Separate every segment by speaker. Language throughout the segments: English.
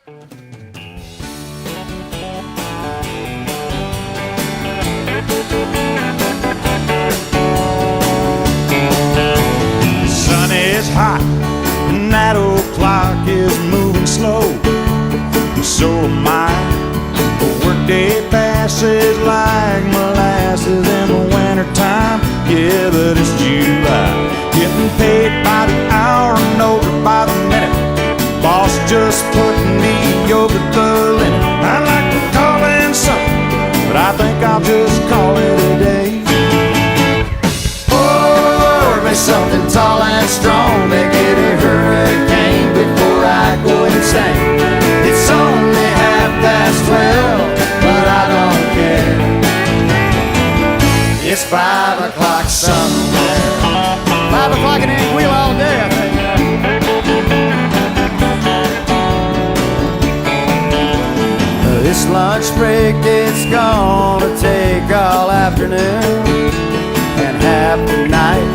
Speaker 1: Sun is hot and that old clock is moving slow. So am I. The workday passes like molasses in the wintertime. Yeah, but it's July. Getting paid by the hour and over by the minute. Boss just put me over the limit. I'd like to call in something, but I think I'll just call it a day. Pour me something tall and strong, make it a hurricane before I go insane. It's only 12:30, but I don't care. It's 5 o'clock somewhere. 5 o'clock in Anguilla all day, I think. This lunch break, it's gonna take all afternoon and half the night.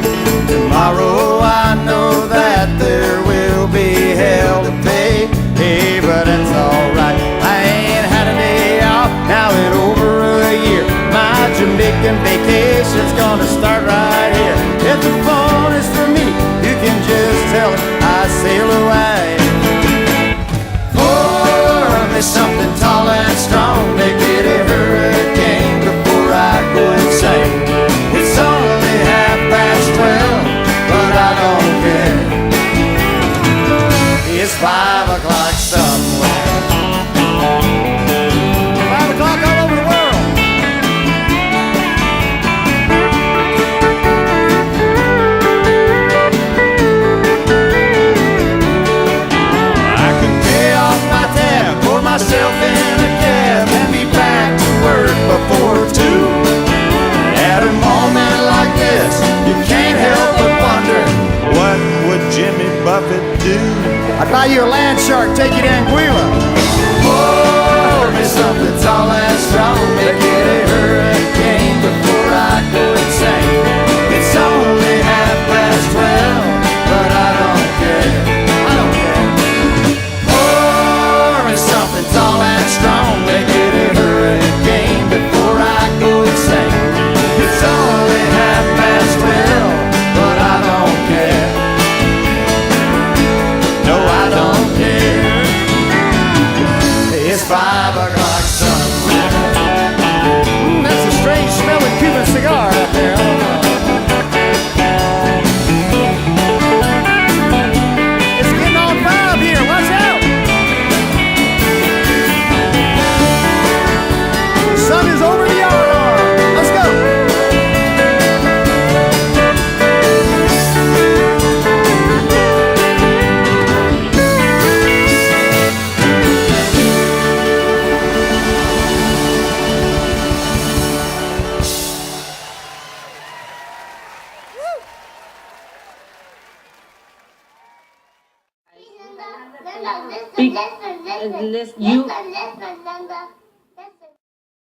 Speaker 1: Tomorrow I know that there will be hell to pay. Hey, but it's alright. I ain't had a day off now in over a year. My Jamaican vacation's gonna start right here. If the phone is for me, you can just tell it I sail away. Pour me something tall and strong, make it a hurricane before I go insane. It's only 12:30, but I don't care. It's 5 o'clock somewhere. 5 o'clock all over the world. I can pay off my tab, pour myself in a cab, and be back to work before 2. At a moment like this, you can't help but wonder, what would Jimmy Buffett do? I'd buy you a land shark, take you to Anguilla. Pour me something tall and strong, make it a hurricane before I go insane. It's only 12:30, but I don't care. I don't care. Pour me something tall and strong, make it a hurricane before I go insane. It's only 12:30, but I don't care. No, I don't care. It's 5 o'clock somewhere. That's a strange smelling Cuban cigar out there. I don't know. It's getting on 5 here. Watch out. The sun is over the yard arm. Let's go.
Speaker 2: Listen, you.